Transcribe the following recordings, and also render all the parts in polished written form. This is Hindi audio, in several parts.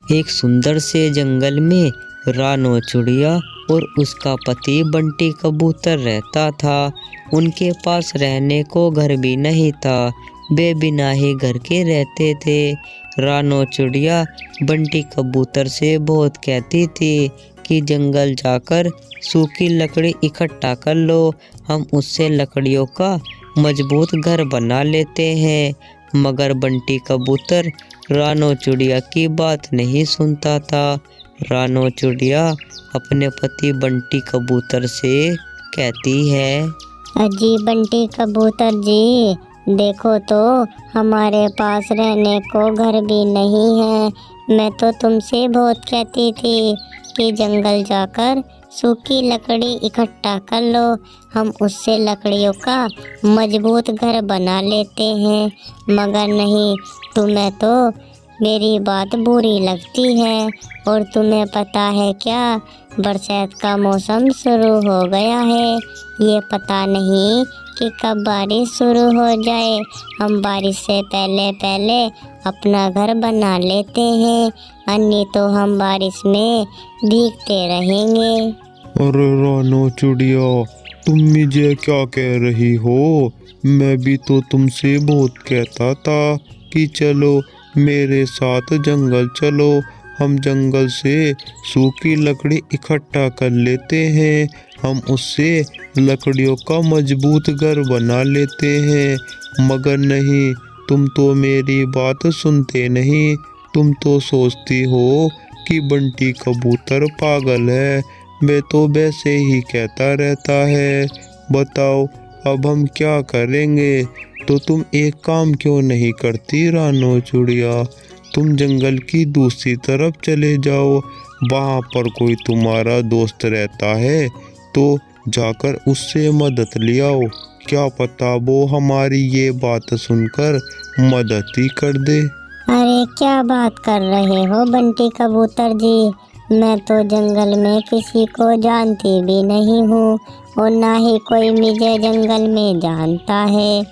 एक सुंदर से जंगल में रानो चिड़िया और उसका पति बंटी कबूतर रहता था। उनके पास रहने को घर भी नहीं था, वे बिना ही घर के रहते थे। रानो चिड़िया बंटी कबूतर से बहुत कहती थी कि जंगल जाकर सूखी लकड़ी इकट्ठा कर लो, हम उससे लकड़ियों का मजबूत घर बना लेते हैं। मगर बंटी कबूतर रानो चिड़िया की बात नहीं सुनता था। रानो चिड़िया अपने पति बंटी कबूतर से कहती है, अजी बंटी कबूतर जी, देखो तो हमारे पास रहने को घर भी नहीं है। मैं तो तुमसे बहुत कहती थी कि जंगल जाकर सूखी लकड़ी इकट्ठा कर लो, हम उससे लकड़ियों का मजबूत घर बना लेते हैं। मगर नहीं, तुम्हें तो मेरी बात बुरी लगती है। और तुम्हें पता है क्या, बरसात का मौसम शुरू हो गया है। ये पता नहीं कि कब बारिश शुरू हो जाए। हम बारिश से पहले पहले अपना घर बना लेते हैं, अन्य तो हम बारिश में भीगते रहेंगे। अरे रानो चिड़िया, तुम मुझे क्या कह रही हो? मैं भी तो तुमसे बहुत कहता था कि चलो मेरे साथ जंगल चलो, हम जंगल से सूखी लकड़ी इकट्ठा कर लेते हैं, हम उससे लकड़ियों का मजबूत घर बना लेते हैं। मगर नहीं, तुम तो मेरी बात सुनते नहीं। तुम तो सोचती हो कि बंटी कबूतर पागल है, मैं तो वैसे ही कहता रहता है। बताओ अब हम क्या करेंगे? तो तुम एक काम क्यों नहीं करती रानो चिड़िया, तुम जंगल की दूसरी तरफ चले जाओ, वहाँ पर कोई तुम्हारा दोस्त रहता है तो जाकर उससे मदद ले आओ। क्या पता वो हमारी ये बात सुनकर मदद ही कर दे। अरे क्या बात कर रहे हो बंटी कबूतर जी, मैं तो जंगल में किसी को जानती भी नहीं हूँ और ना ही कोई मुझे जंगल में जानता है।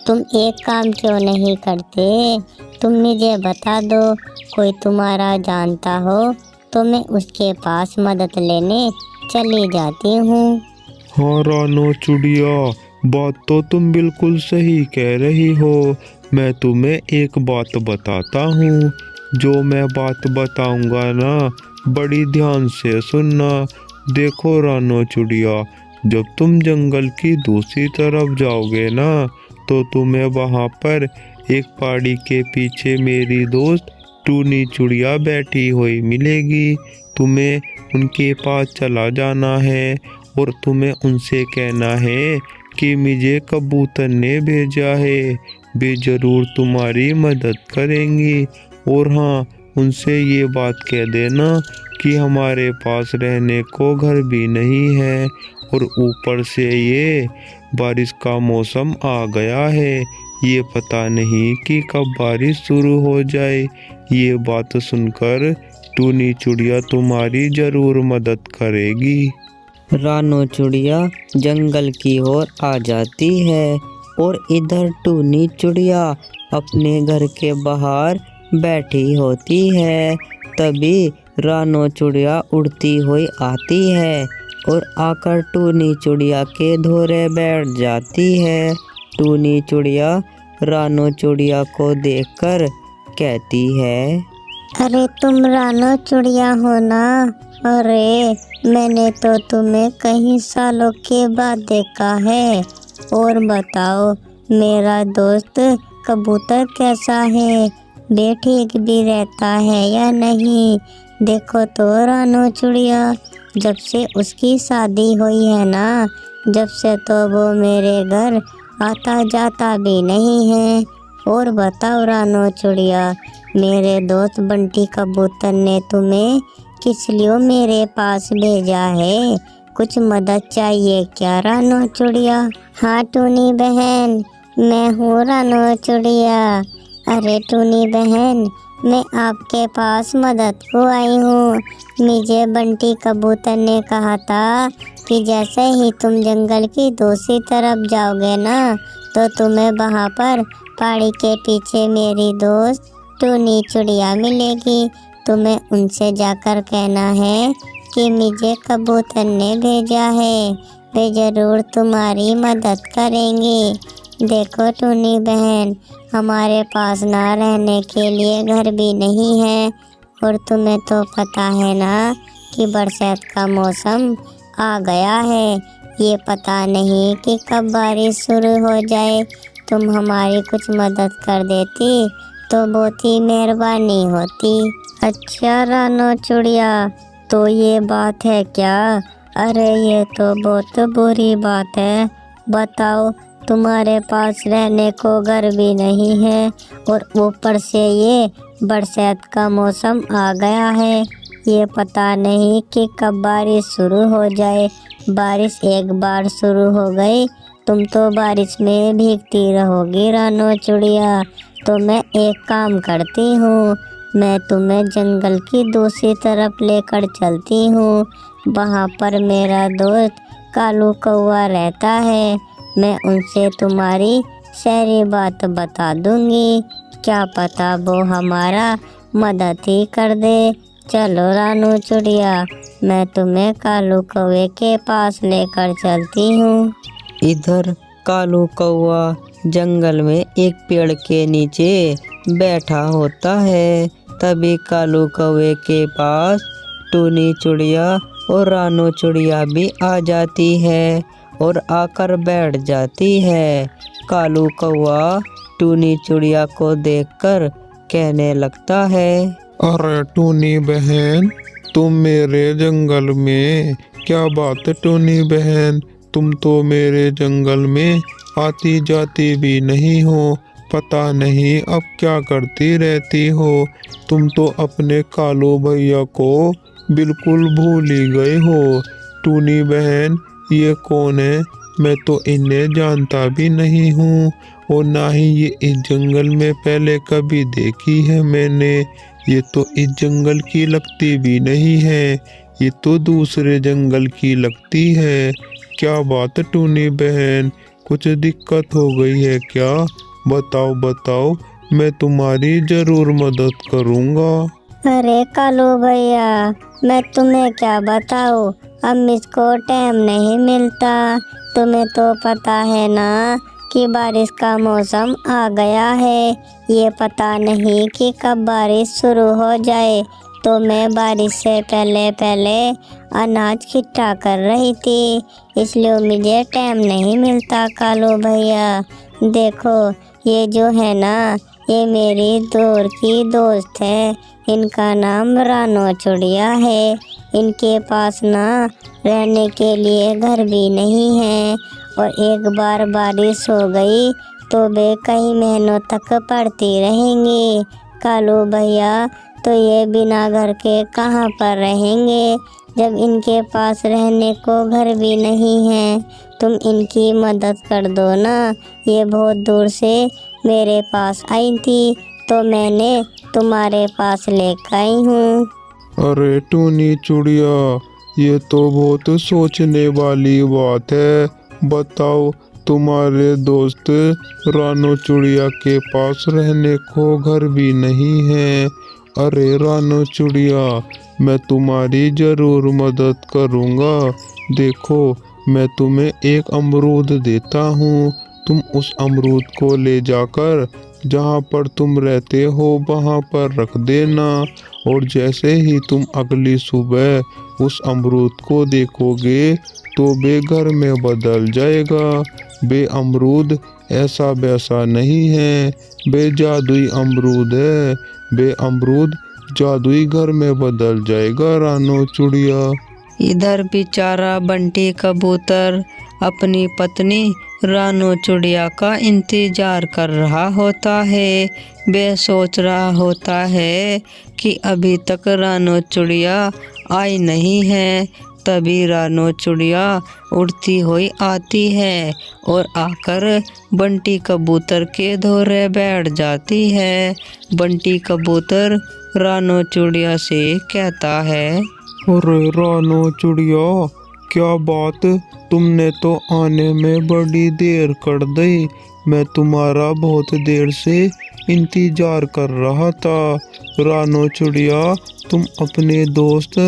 तुम एक काम क्यों नहीं करते, तुम मुझे बता दो, कोई तुम्हारा जानता हो तो मैं उसके पास मदद लेने चली जाती हूँ। हाँ रानो चिड़िया, बात तो तुम बिल्कुल सही कह रही हो। मैं तुम्हें एक बात बताता हूँ, जो मैं बात बताऊंगा ना, बड़ी ध्यान से सुनना। देखो रानो चिड़िया, जब तुम जंगल की दूसरी तरफ जाओगे ना, तो तुम्हें वहाँ पर एक पहाड़ी के पीछे मेरी दोस्त टूनी चिड़िया बैठी हुई मिलेगी। तुम्हें उनके पास चला जाना है और तुम्हें उनसे कहना है कि मुझे कबूतर ने भेजा है, वे जरूर तुम्हारी मदद करेंगी। और हाँ, उनसे ये बात कह देना कि हमारे पास रहने को घर भी नहीं है और ऊपर से ये बारिश का मौसम आ गया है, ये पता नहीं कि कब बारिश शुरू हो जाए। ये बात सुनकर टूनी चिड़िया तुम्हारी जरूर मदद करेगी। रानो चिड़िया जंगल की ओर आ जाती है और इधर टूनी चिड़िया अपने घर के बाहर बैठी होती है। तभी रानो चिड़िया उड़ती हुई आती है और आकर टूनी चिड़िया के धोरे बैठ जाती है। टूनी चिड़िया रानो चिड़िया को देखकर कहती है, अरे तुम रानो चिड़िया हो ना? अरे मैंने तो तुम्हें कई सालों के बाद देखा है। और बताओ मेरा दोस्त कबूतर कैसा है, वे ठीक भी रहता है या नहीं? देखो तो रानो चिड़िया, जब से उसकी शादी हुई है ना, जब से तो वो मेरे घर आता जाता भी नहीं है। और बताओ रानो चिड़िया, मेरे दोस्त बंटी कबूतर ने तुम्हें किस लिए मेरे पास भेजा है? कुछ मदद चाहिए क्या रानो चिड़िया? हाँ टूनी बहन, मैं हूँ रानो चिड़िया। अरे टूनी बहन, मैं आपके पास मदद को आई हूँ। मुझे बंटी कबूतर ने कहा था कि जैसे ही तुम जंगल की दूसरी तरफ जाओगे ना, तो तुम्हें वहाँ पर पहाड़ी के पीछे मेरी दोस्त टूनी चिड़िया मिलेगी। तुम्हें उनसे जाकर कहना है कि मुझे कबूतर ने भेजा है, वे ज़रूर तुम्हारी मदद करेंगे। देखो टूनी बहन, हमारे पास ना रहने के लिए घर भी नहीं है, और तुम्हें तो पता है ना कि बरसात का मौसम आ गया है। ये पता नहीं कि कब बारिश शुरू हो जाए। तुम हमारी कुछ मदद कर देती तो बहुत ही मेहरबानी होती। अच्छा रानो चिड़िया, तो ये बात है क्या? अरे ये तो बहुत बुरी बात है। बताओ, तुम्हारे पास रहने को घर भी नहीं है और ऊपर से ये बरसात का मौसम आ गया है। ये पता नहीं कि कब बारिश शुरू हो जाए। बारिश एक बार शुरू हो गई, तुम तो बारिश में भीगती रहोगी रानो चिड़िया। तो मैं एक काम करती हूँ, मैं तुम्हें जंगल की दूसरी तरफ लेकर चलती हूँ। वहाँ पर मेरा दोस्त कालू कौवा रहता है। मैं उनसे तुम्हारी सारी बात बता दूँगी, क्या पता वो हमारा मदद ही कर दे। चलो रानो चिड़िया, मैं तुम्हें कालू कौवे के पास लेकर चलती हूँ। इधर कालू कौवा जंगल में एक पेड़ के नीचे बैठा होता है। तभी कालू कौवे के पास टूनी चिड़िया और रानो चिड़िया भी आ जाती है और आकर बैठ जाती है। कालू कौवा टूनी चिड़िया को देखकर कहने लगता है, अरे टूनी बहन, तुम मेरे जंगल में? क्या बात है टूनी बहन, तुम तो मेरे जंगल में आती जाती भी नहीं हो। पता नहीं अब क्या करती रहती हो। तुम तो अपने कालू भैया को बिल्कुल भूल ही गए हो। टूनी बहन, ये कौन है? मैं तो इन्हें जानता भी नहीं हूँ, और ना ही ये इस जंगल में पहले कभी देखी है मैंने। ये तो इस जंगल की लगती भी नहीं है, ये तो दूसरे जंगल की लगती है। क्या बात है टूनी बहन, कुछ दिक्कत हो गई है क्या? बताओ बताओ, मैं तुम्हारी जरूर मदद करूँगा। अरे कालू भैया, मैं तुम्हें क्या बताऊँ, अब मुझको टाइम नहीं मिलता। तुम्हें तो पता है ना कि बारिश का मौसम आ गया है। ये पता नहीं कि कब बारिश शुरू हो जाए। तो मैं बारिश से पहले पहले अनाज इकट्ठा कर रही थी, इसलिए मुझे टाइम नहीं मिलता कालू भैया। देखो, ये जो है ना, ये मेरी दूर की दोस्त है। इनका नाम रानो चिड़िया है। इनके पास ना रहने के लिए घर भी नहीं है, और एक बार बारिश हो गई तो वे कई महीनों तक पड़ती रहेंगी। कालू भैया, तो ये बिना घर के कहाँ पर रहेंगे, जब इनके पास रहने को घर भी नहीं है। तुम इनकी मदद कर दो ना। ये बहुत दूर से मेरे पास आई थी, तो मैंने तुम्हारे पास लेकर आई हूँ। अरे टूनी चिड़िया, ये तो बहुत सोचने वाली बात है। बताओ, तुम्हारे दोस्त रानो चिड़िया के पास रहने को घर भी नहीं है। अरे रानो चिड़िया, मैं तुम्हारी ज़रूर मदद करूँगा। देखो, मैं तुम्हें एक अमरूद देता हूँ। तुम उस अमरूद को ले जाकर जहाँ पर तुम रहते हो वहाँ पर रख देना, और जैसे ही तुम अगली सुबह उस अमरूद को देखोगे तो वे घर में बदल जाएगा। वे अमरूद ऐसा वैसा नहीं है, वे जादुई अमरूद है। वे अमरूद जादुई घर में बदल जाएगा रानो चिड़िया। इधर बेचारा बंटी कबूतर अपनी पत्नी रानो चिड़िया का इंतजार कर रहा होता है। वे सोच रहा होता है कि अभी तक रानो चिड़िया आई नहीं है। तभी रानो चिड़िया उड़ती हुई आती है और आकर बंटी कबूतर के धोरे बैठ जाती है। बंटी कबूतर रानो चिड़िया से कहता है, अरे रानो चिड़िया, क्या बात, तुमने तो आने में बड़ी देर कर दी। मैं तुम्हारा बहुत देर से इंतजार कर रहा था। रानो चिड़िया, तुम अपने दोस्त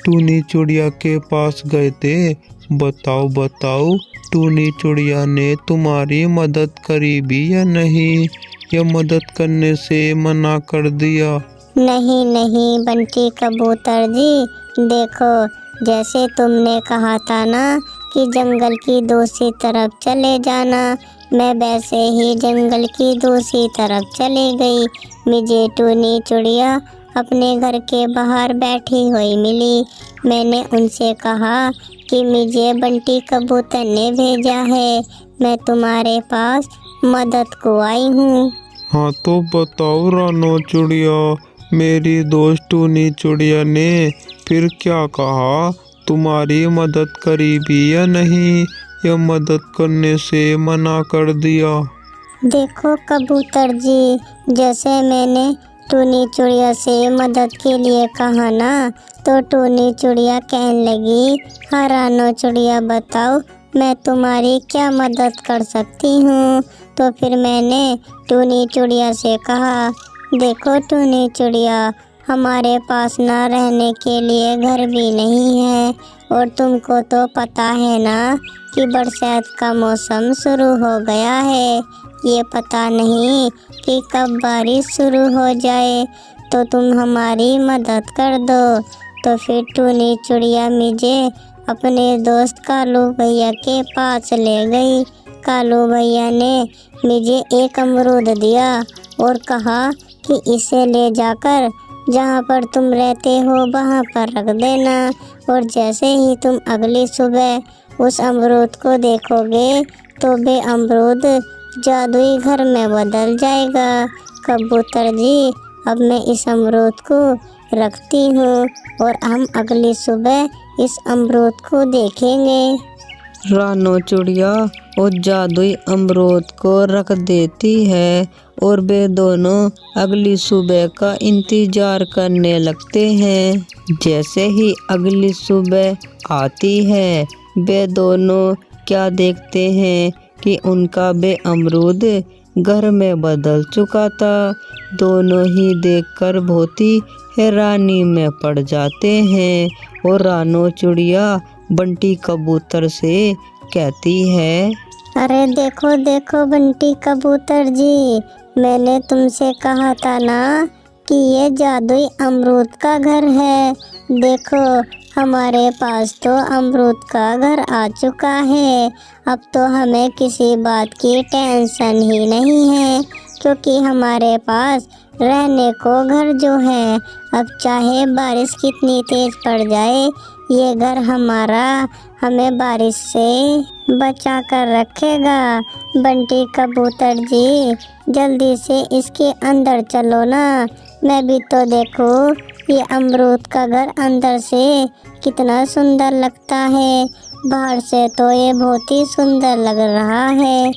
टूनी चिड़िया के पास गए थे। बताओ बताओ, टूनी चिड़िया ने तुम्हारी मदद करी भी या नहीं, या मदद करने से मना कर दिया? नहीं नहीं बंटी कबूतर जी, देखो जैसे तुमने कहा था ना कि जंगल की दूसरी तरफ चले जाना, मैं वैसे ही जंगल की दूसरी तरफ चली गई। मुझे टूनी चिड़िया अपने घर के बाहर बैठी हुई मिली। मैंने उनसे कहा कि मुझे बंटी कबूतर ने भेजा है, मैं तुम्हारे पास मदद को आई हूँ। हाँ तो बताओ रानो चिड़िया, मेरी दोस्त टूनी चिड़िया ने फिर क्या कहा? तुम्हारी मदद करी भी या नहीं, या मदद करने से मना कर दिया? देखो कबूतर जी, जैसे मैंने टूनी चिड़िया से मदद के लिए कहा ना, तो टूनी चिड़िया कहने लगी, हाँ रानो चिड़िया बताओ मैं तुम्हारी क्या मदद कर सकती हूँ। तो फिर मैंने टूनी चिड़िया से कहा, देखो टूनी चिड़िया, हमारे पास ना रहने के लिए घर भी नहीं है, और तुमको तो पता है ना कि बरसात का मौसम शुरू हो गया है, ये पता नहीं कि कब बारिश शुरू हो जाए, तो तुम हमारी मदद कर दो। तो फिर टूनी चिड़िया मुझे अपने दोस्त कालू भैया के पास ले गई। कालू भैया ने मुझे एक अमरूद दिया और कहा कि इसे ले जाकर जहाँ पर तुम रहते हो वहाँ पर रख देना, और जैसे ही तुम अगली सुबह उस अमरूद को देखोगे तो वे अमरूद जादुई घर में बदल जाएगा। कबूतर जी, अब मैं इस अमरूद को रखती हूँ और हम अगली सुबह इस अमरूद को देखेंगे। रानो चिड़िया उस जादुई अमरूद को रख देती है और वे दोनों अगली सुबह का इंतजार करने लगते हैं। जैसे ही अगली सुबह आती है, वे दोनों क्या देखते हैं कि उनका वे अमरूद घर में बदल चुका था। दोनों ही देखकर बहुत ही हैरानी में पड़ जाते हैं और रानो चिड़िया बंटी कबूतर से कहती है, अरे देखो देखो बंटी कबूतर जी, मैंने तुमसे कहा था ना कि ये जादुई अमरूद का घर है। देखो हमारे पास तो अमरूद का घर आ चुका है। अब तो हमें किसी बात की टेंशन ही नहीं है, क्योंकि हमारे पास रहने को घर जो है। अब चाहे बारिश कितनी तेज पड़ जाए, ये घर हमारा हमें बारिश से बचा कर रखेगा। बंटी कबूतर जी, जल्दी से इसके अंदर चलो ना, मैं भी तो देखो ये अमरूद का घर अंदर से कितना सुंदर लगता है, बाहर से तो ये बहुत ही सुंदर लग रहा है।